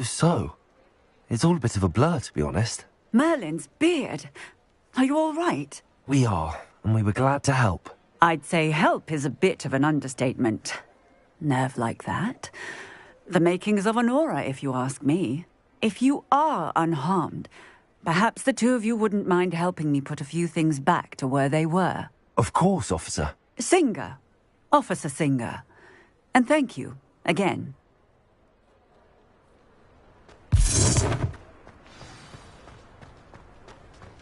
So, it's all a bit of a blur, to be honest. Merlin's beard. Are you all right? We are, and we were glad to help. I'd say help is a bit of an understatement. Nerve like that. The makings of an aura, if you ask me. If you are unharmed, perhaps the two of you wouldn't mind helping me put a few things back to where they were. Of course, officer. Singer. Officer Singer. And thank you, again.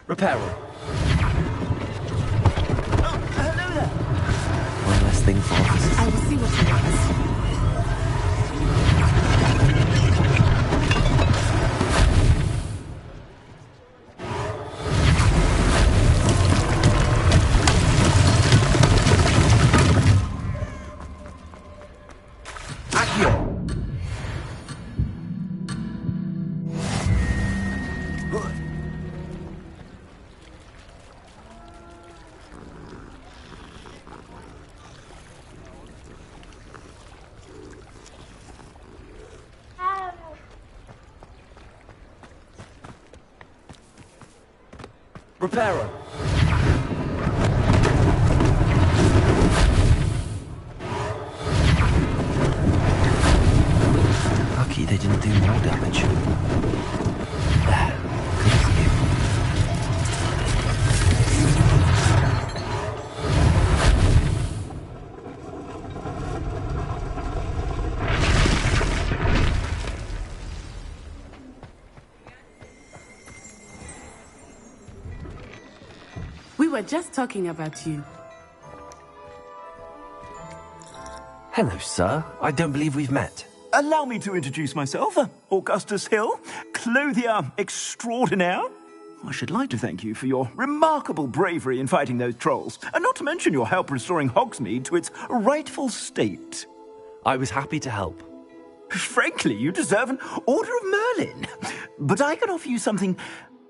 Repairer. Oh, hello there. One less thing for officers. I will see what he wants. Repairer. Lucky they didn't do more damage. There. Good as new. We were just talking about you. Hello, sir. I don't believe we've met. Allow me to introduce myself, Augustus Hill, clothier extraordinaire. I should like to thank you for your remarkable bravery in fighting those trolls, and not to mention your help restoring Hogsmeade to its rightful state. I was happy to help. Frankly, you deserve an Order of Merlin. But I can offer you something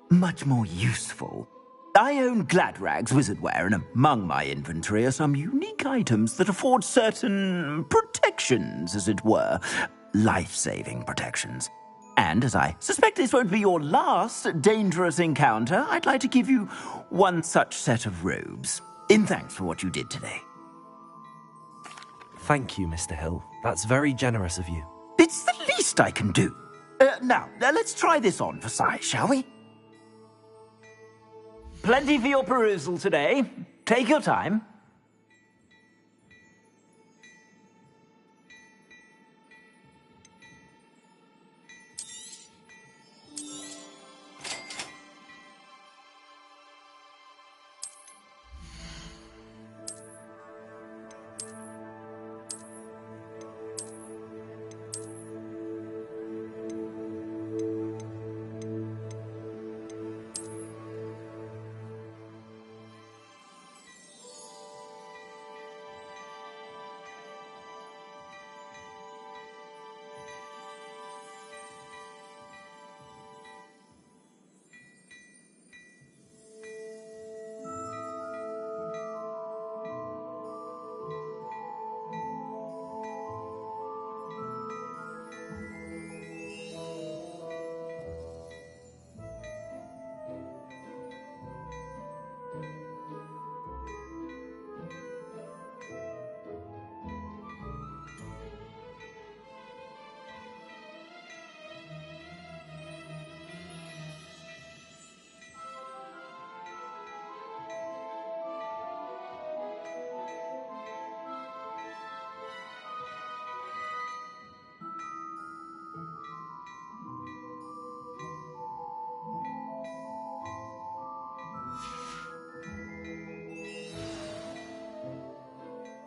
much more useful. I own Gladrag's wizardware, and among my inventory are some unique items that afford certain protections, as it were. Life-saving protections. And as I suspect this won't be your last dangerous encounter, I'd like to give you one such set of robes, in thanks for what you did today. Thank you, Mr. Hill. That's very generous of you. It's the least I can do. Now, let's try this on for size, shall we? Plenty for your perusal today. Take your time.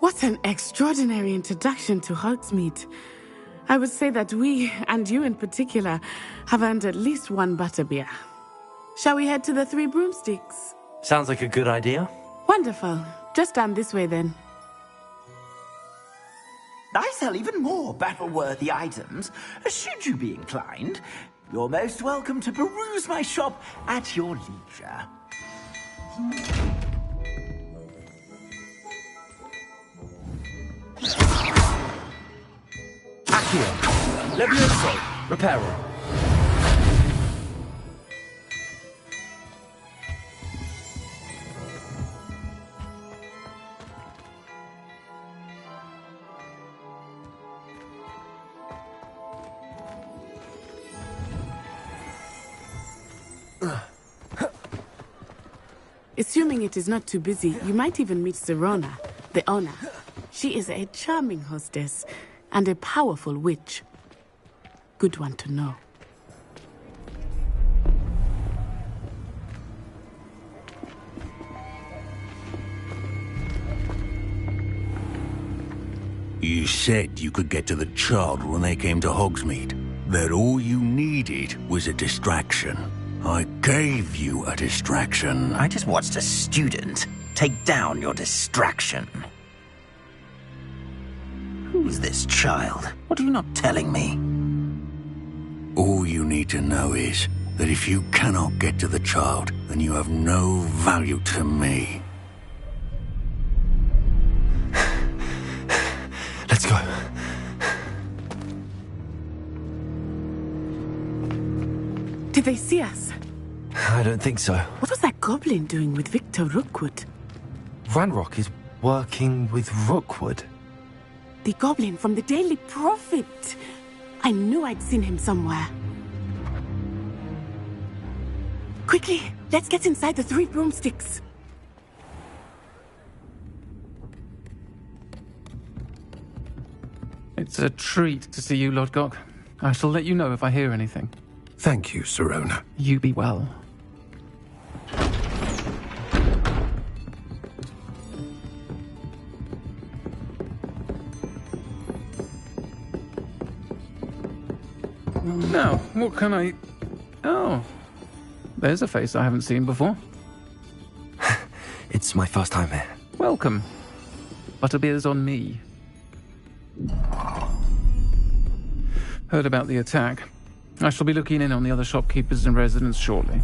What an extraordinary introduction to Hogsmeade. I would say that we, and you in particular, have earned at least one butterbeer. Shall we head to the Three Broomsticks? Sounds like a good idea. Wonderful. Just down this way then. I sell even more battle-worthy items. Should you be inclined, you're most welcome to peruse my shop at your leisure. Accio. Levioso. Reparo. Assuming it is not too busy, you might even meet Sirona, the owner. She is a charming hostess and a powerful witch. Good one to know. You said you could get to the child when they came to Hogsmeade. That all you needed was a distraction. I gave you a distraction. I just watched a student take down your distraction. Who's this child? What are you not telling me? All you need to know is that if you cannot get to the child, then you have no value to me. Let's go. Did they see us? I don't think so. What was that goblin doing with Victor Rookwood? Ranrock is working with Rookwood. The goblin from the Daily Prophet. I knew I'd seen him somewhere. Quickly, let's get inside the 3 broomsticks. It's a treat to see you, Lodgok. I shall let you know if I hear anything. Thank you, Sirona. You be well. Now, what can I... Oh, there's a face I haven't seen before. It's my first time here. Welcome. Butterbeer's on me. Heard about the attack. I shall be looking in on the other shopkeepers and residents shortly.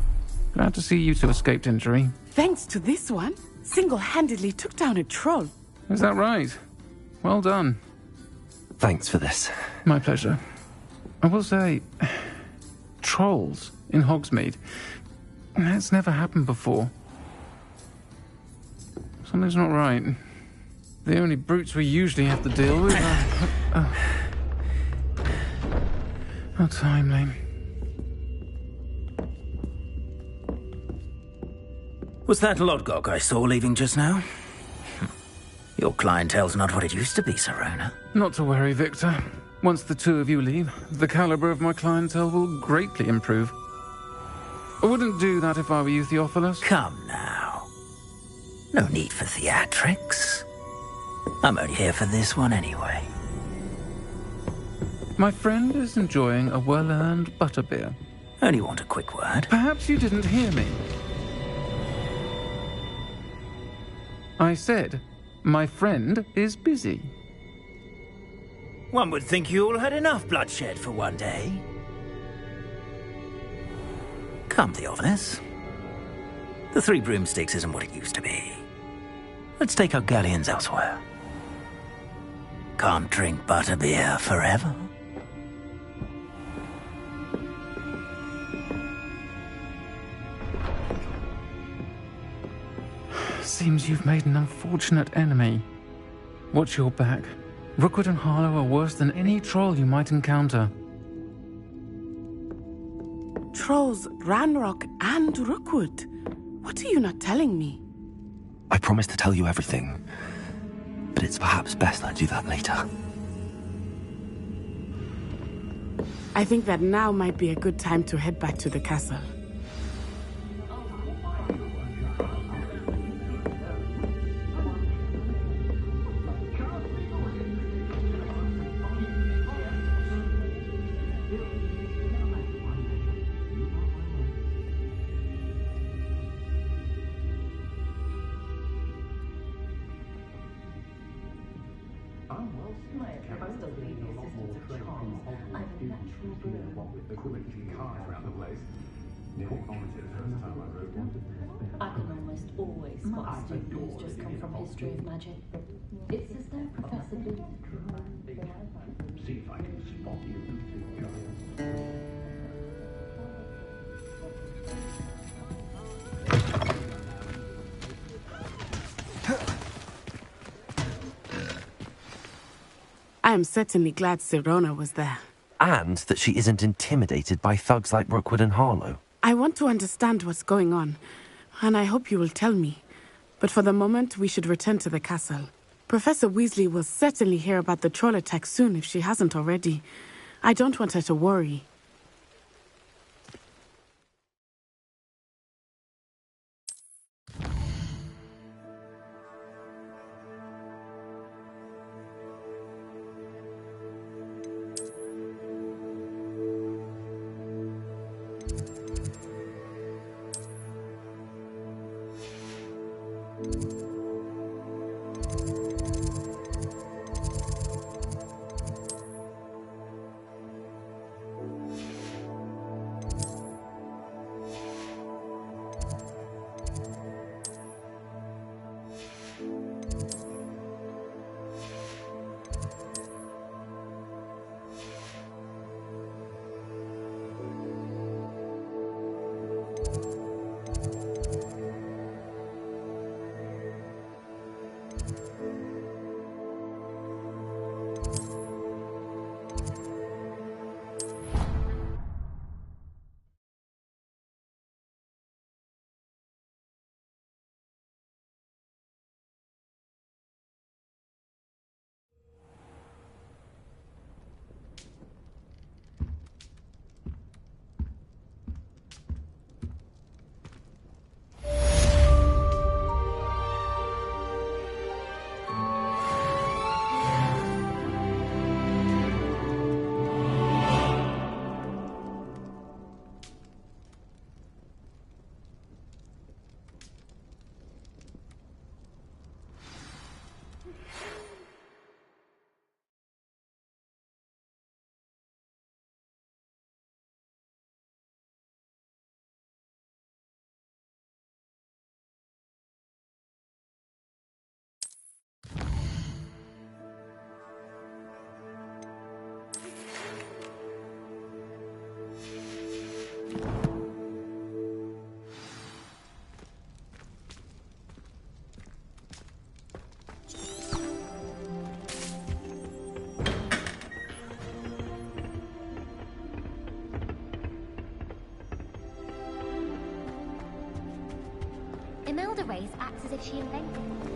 Glad to see you two escaped injury. Thanks to this one, single-handedly took down a troll. Is that right? Well done. Thanks for this. My pleasure. I will say, trolls in Hogsmeade. That's never happened before. Something's not right. The only brutes we usually have to deal with are... How timely. Was that Lodgok I saw leaving just now? Your clientele's not what it used to be, Sirona. Not to worry, Victor. Once the two of you leave, the caliber of my clientele will greatly improve. I wouldn't do that if I were you, Theophilus. Come now. No need for theatrics. I'm only here for this one anyway. My friend is enjoying a well-earned butterbeer. Only want a quick word. Perhaps you didn't hear me. I said, my friend is busy. One would think you all had enough bloodshed for one day. Come, Theophilus. The 3 broomsticks isn't what it used to be. Let's take our galleons elsewhere. Can't drink butterbeer forever. Seems you've made an unfortunate enemy. Watch your back. Rookwood and Harlow are worse than any troll you might encounter. Trolls, Ranrock, and Rookwood. What are you not telling me? I promise to tell you everything, but it's perhaps best I do that later. I think that now might be a good time to head back to the castle. I can almost always spot a student who's just come from history of magic. It's as though Professor Blue... See if I can spot you. I am certainly glad Sirona was there. And that she isn't intimidated by thugs like Rookwood and Harlow. I want to understand what's going on, and I hope you will tell me. But for the moment, we should return to the castle. Professor Weasley will certainly hear about the troll attack soon if she hasn't already. I don't want her to worry. Imelda Race acts as if she invented it.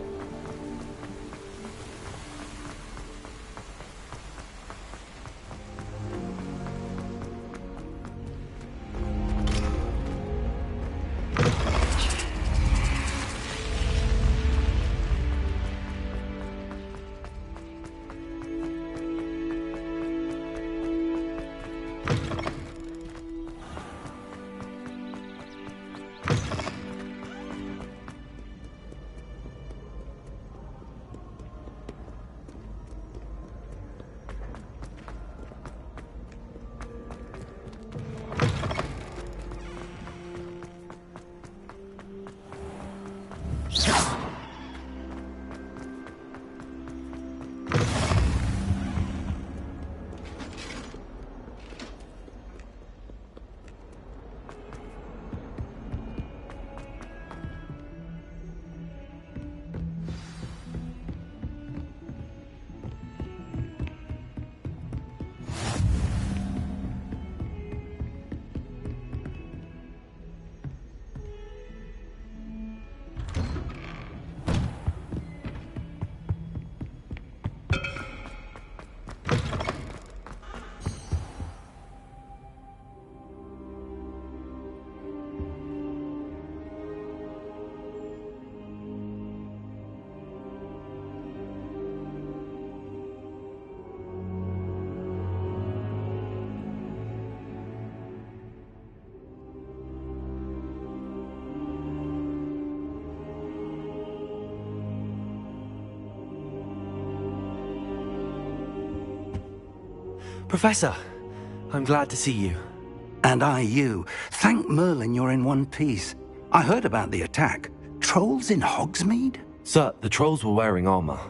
Professor, I'm glad to see you. And I you. Thank Merlin you're in one piece. I heard about the attack. Trolls in Hogsmeade? Sir, the trolls were wearing armor.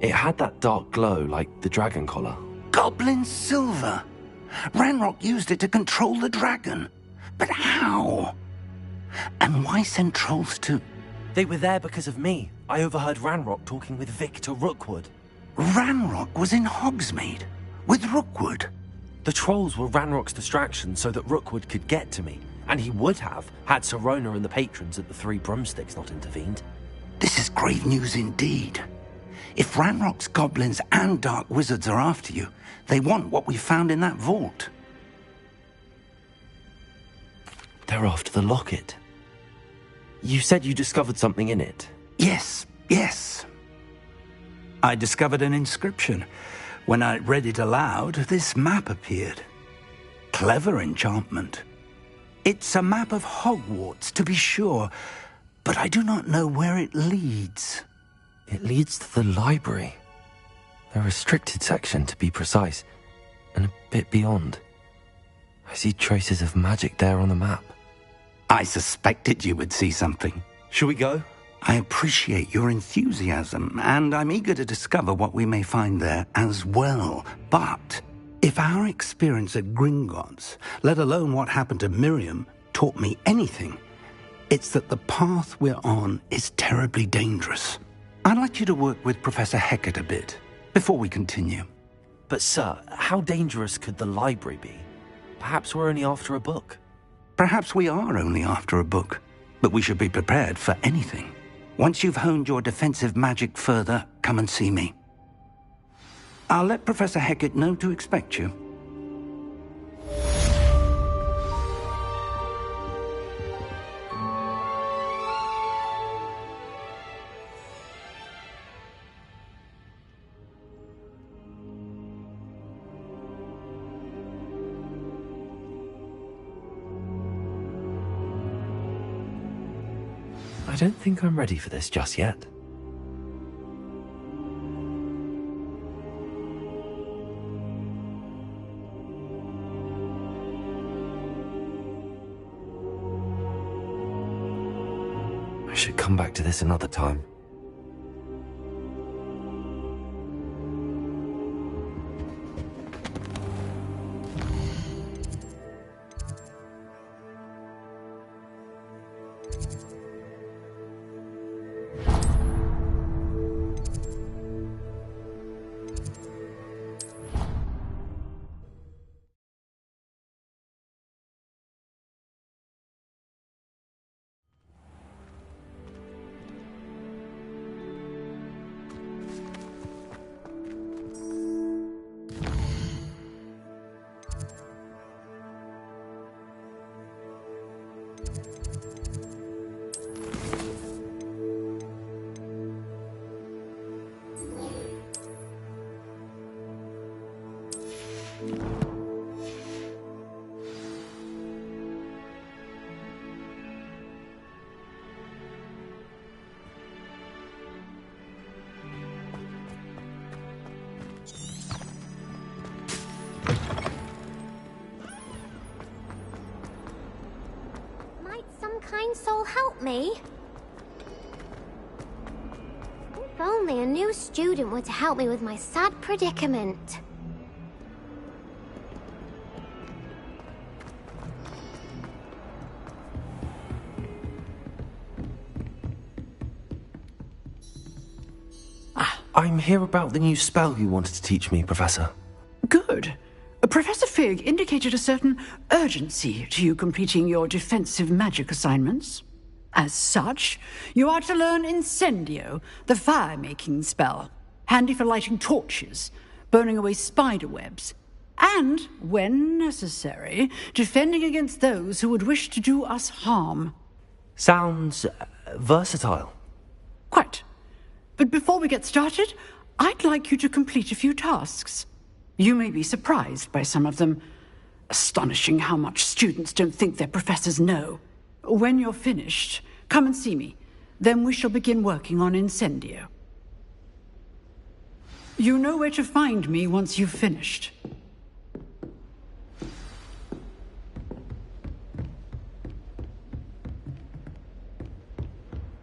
It had that dark glow like the dragon collar. Goblin silver! Ranrock used it to control the dragon. But how? And why send trolls to... They were there because of me. I overheard Ranrock talking with Victor Rookwood. Ranrock was in Hogsmeade? With Rookwood? The trolls were Ranrock's distraction so that Rookwood could get to me, and he would have had Sirona and the patrons at the Three Broomsticks not intervened. This is grave news indeed. If Ranrock's goblins and dark wizards are after you, they want what we found in that vault. They're after the locket. You said you discovered something in it. Yes. I discovered an inscription. When I read it aloud, this map appeared. Clever enchantment. It's a map of Hogwarts, to be sure, but I do not know where it leads. It leads to the library. The restricted section, to be precise, and a bit beyond. I see traces of magic there on the map. I suspected you would see something. Shall we go? I appreciate your enthusiasm, and I'm eager to discover what we may find there as well. But if our experience at Gringotts, let alone what happened to Miriam, taught me anything, it's that the path we're on is terribly dangerous. I'd like you to work with Professor Hecat a bit before we continue. But sir, how dangerous could the library be? Perhaps we're only after a book. Perhaps we are only after a book, but we should be prepared for anything. Once you've honed your defensive magic further, come and see me. I'll let Professor Hecat know to expect you. I don't think I'm ready for this just yet. I should come back to this another time. Kind soul help me? If only a new student were to help me with my sad predicament. I'm here about the new spell you wanted to teach me, Professor. Good. Professor Fig indicated a certain urgency to you completing your defensive magic assignments. As such, you are to learn Incendio, the fire-making spell, handy for lighting torches, burning away spider webs, and, when necessary, defending against those who would wish to do us harm. Sounds versatile. Quite. But before we get started, I'd like you to complete a few tasks. You may be surprised by some of them. Astonishing how much students don't think their professors know. When you're finished, come and see me. Then we shall begin working on Incendio. You know where to find me once you've finished.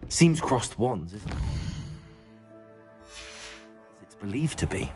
Seems crossed wands, isn't it? It's believed to be.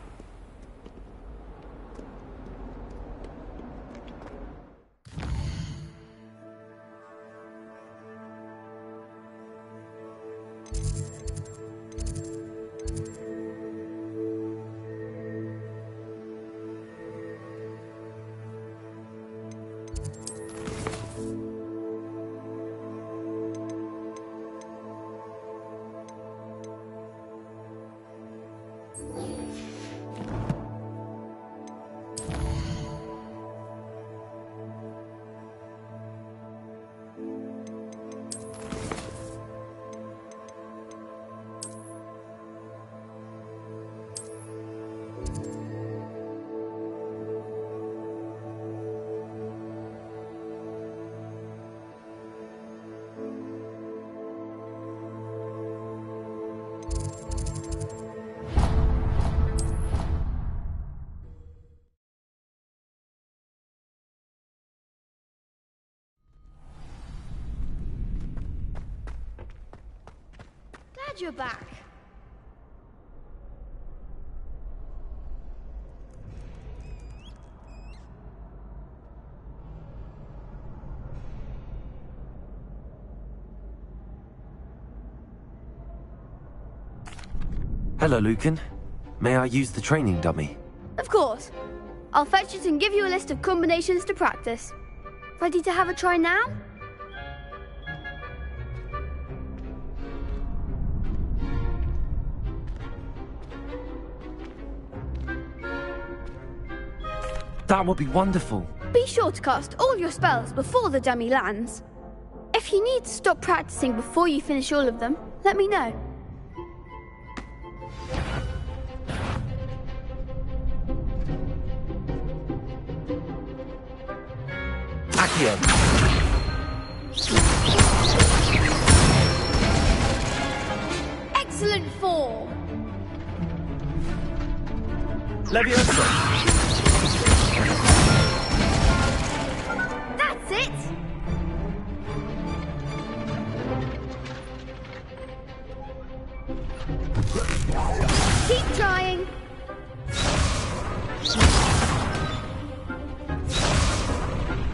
Glad you're back. Hello, Lucan. May I use the training dummy? Of course. I'll fetch it and give you a list of combinations to practice. Ready to have a try now? That would be wonderful. Be sure to cast all your spells before the dummy lands. If you need to stop practicing before you finish all of them, let me know. Accio. Excellent form. Leviosa. That's it. Keep trying.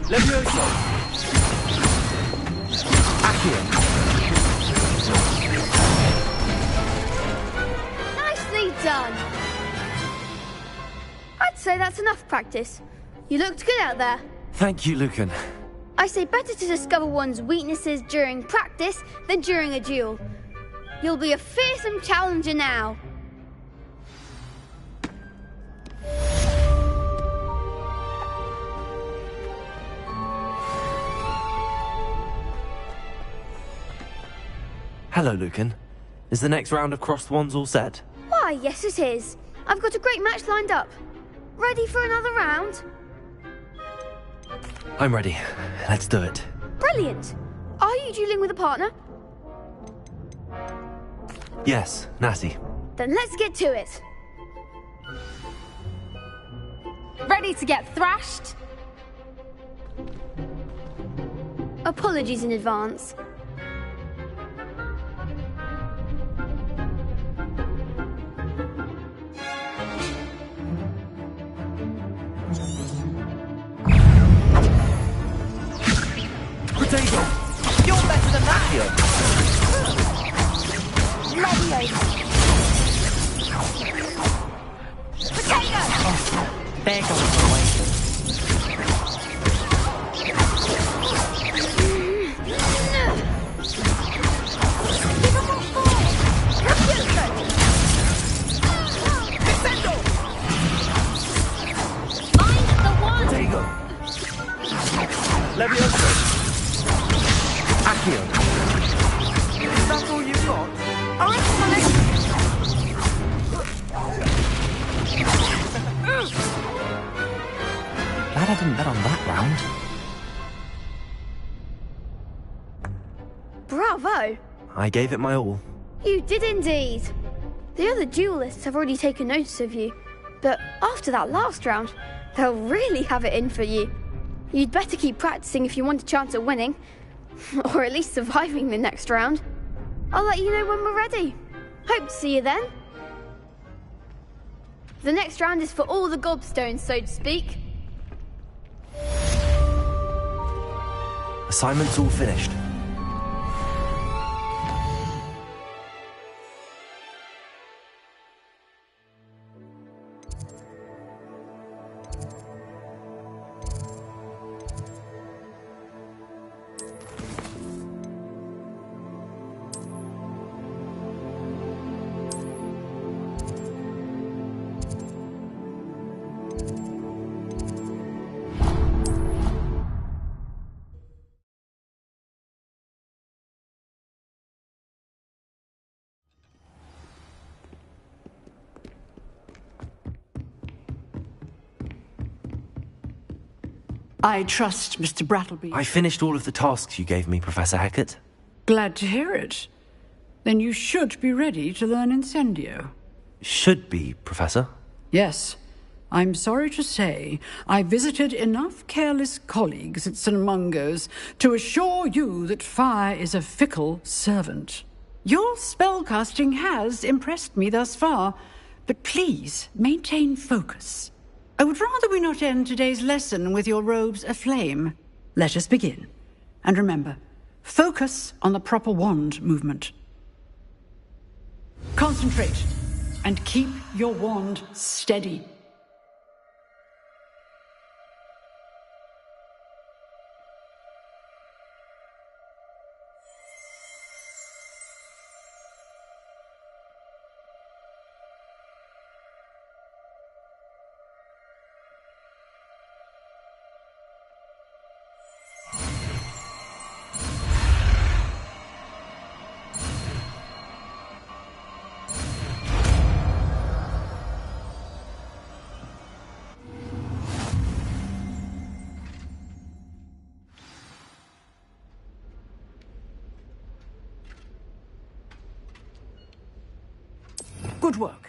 Leviosa. Accio. Nicely done. I'd say that's enough practice. You looked good out there. Thank you, Lucan. I say better to discover one's weaknesses during practice than during a duel. You'll be a fearsome challenger now. Hello, Lucan. Is the next round of Crossed Wands all set? Why, yes it is. I've got a great match lined up. Ready for another round? I'm ready. Let's do it. Brilliant. Are you dueling with a partner? Yes, Natty. Then let's get to it. Ready to get thrashed? Apologies in advance. Potato! You're better than that here! Potato! There goes the way. Find the one! Potato! Leviosa! Accio! Is that all you've got? Glad I didn't bet on that round. Bravo! I gave it my all. You did indeed. The other duelists have already taken notice of you, but after that last round, they'll really have it in for you. You'd better keep practicing if you want a chance at winning, or at least surviving the next round. I'll let you know when we're ready. Hope to see you then. The next round is for all the gobstones, so to speak. Assignment's all finished. I trust Mr. Brattleby. I finished all of the tasks you gave me, Professor Hecat. Glad to hear it. Then you should be ready to learn Incendio. Should be, Professor. Yes. I'm sorry to say I visited enough careless colleagues at St. Mungo's to assure you that fire is a fickle servant. Your spellcasting has impressed me thus far, but please maintain focus. I would rather we not end today's lesson with your robes aflame. Let us begin. And remember, focus on the proper wand movement. Concentrate, and keep your wand steady. Good work.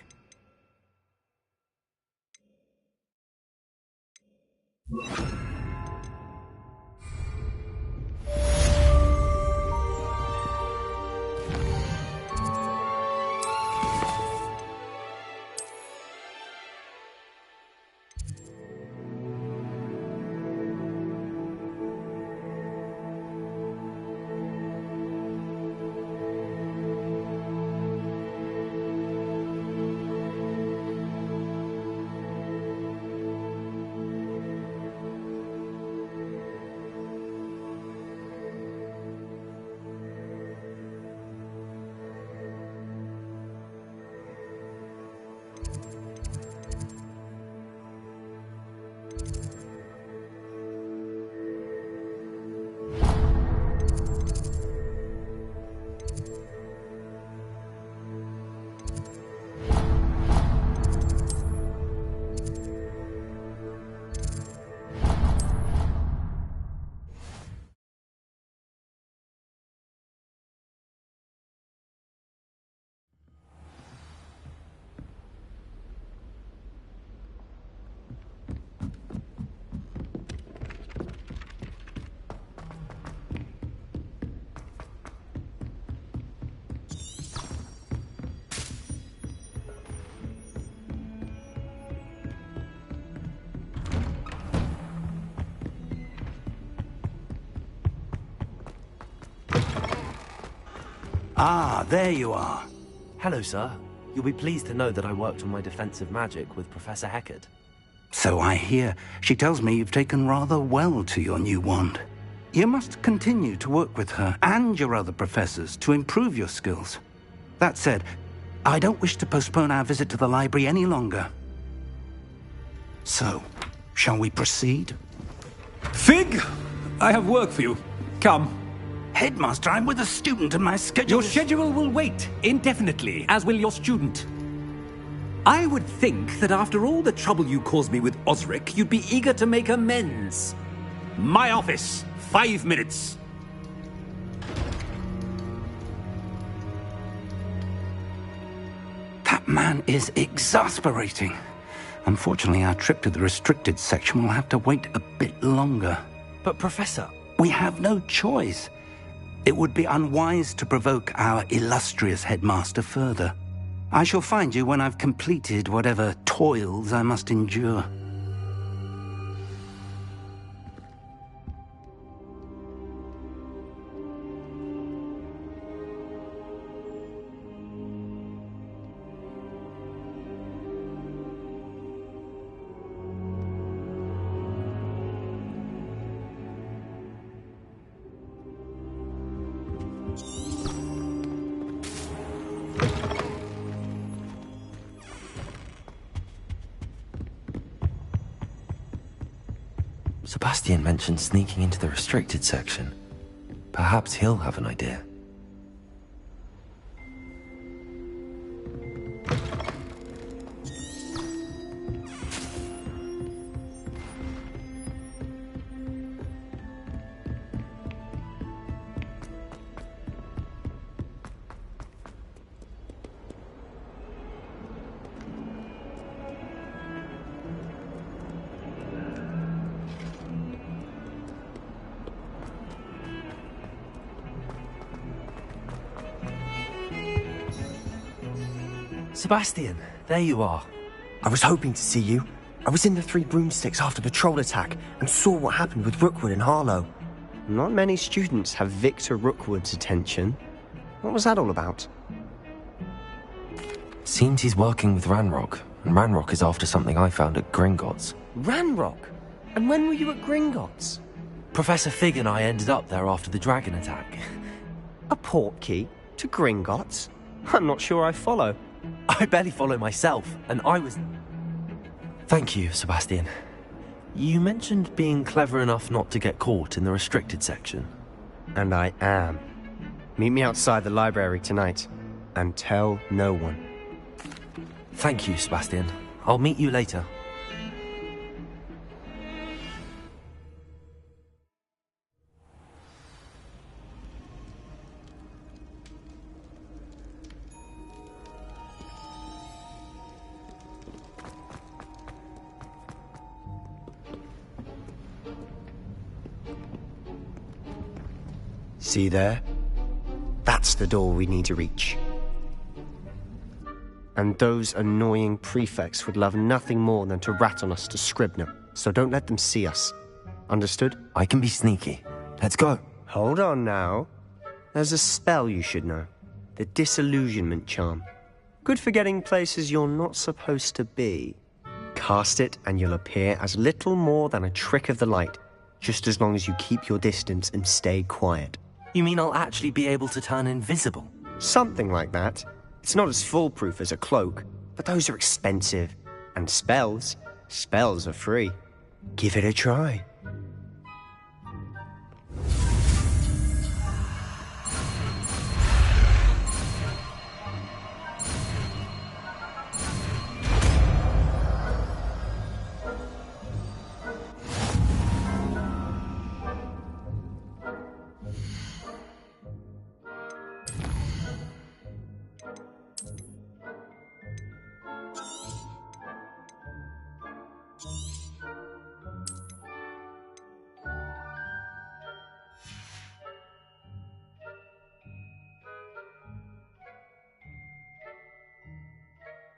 Ah, there you are. Hello, sir. You'll be pleased to know that I worked on my defensive magic with Professor Heckard. So I hear. She tells me you've taken rather well to your new wand. You must continue to work with her and your other professors to improve your skills. That said, I don't wish to postpone our visit to the library any longer. So, shall we proceed? Fig! I have work for you. Come. Headmaster, I'm with a student and my schedule Your schedule will wait indefinitely, as will your student. I would think that after all the trouble you caused me with Osric, you'd be eager to make amends. My office. 5 minutes. That man is exasperating. Unfortunately, our trip to the restricted section will have to wait a bit longer. But, Professor... We have no choice. It would be unwise to provoke our illustrious headmaster further. I shall find you when I've completed whatever toils I must endure. Sebastian mentioned sneaking into the restricted section. Perhaps he'll have an idea. Sebastian, there you are. I was hoping to see you. I was in the Three Broomsticks after the troll attack and saw what happened with Rookwood and Harlow. Not many students have Victor Rookwood's attention. What was that all about? Seems he's working with Ranrock, and Ranrock is after something I found at Gringotts. Ranrock? And when were you at Gringotts? Professor Fig and I ended up there after the dragon attack. A portkey to Gringotts? I'm not sure I follow. I barely follow myself, and I was... Thank you, Sebastian. You mentioned being clever enough not to get caught in the restricted section. And I am. Meet me outside the library tonight, and tell no one. Thank you, Sebastian. I'll meet you later. See there? That's the door we need to reach. And those annoying prefects would love nothing more than to rat on us to Scribner, so don't let them see us. Understood? I can be sneaky. Let's go. Hold on now. There's a spell you should know. The Disillusionment Charm. Good for getting places you're not supposed to be. Cast it and you'll appear as little more than a trick of the light, just as long as you keep your distance and stay quiet. You mean I'll actually be able to turn invisible? Something like that. It's not as foolproof as a cloak, but those are expensive. And spells are free. Give it a try.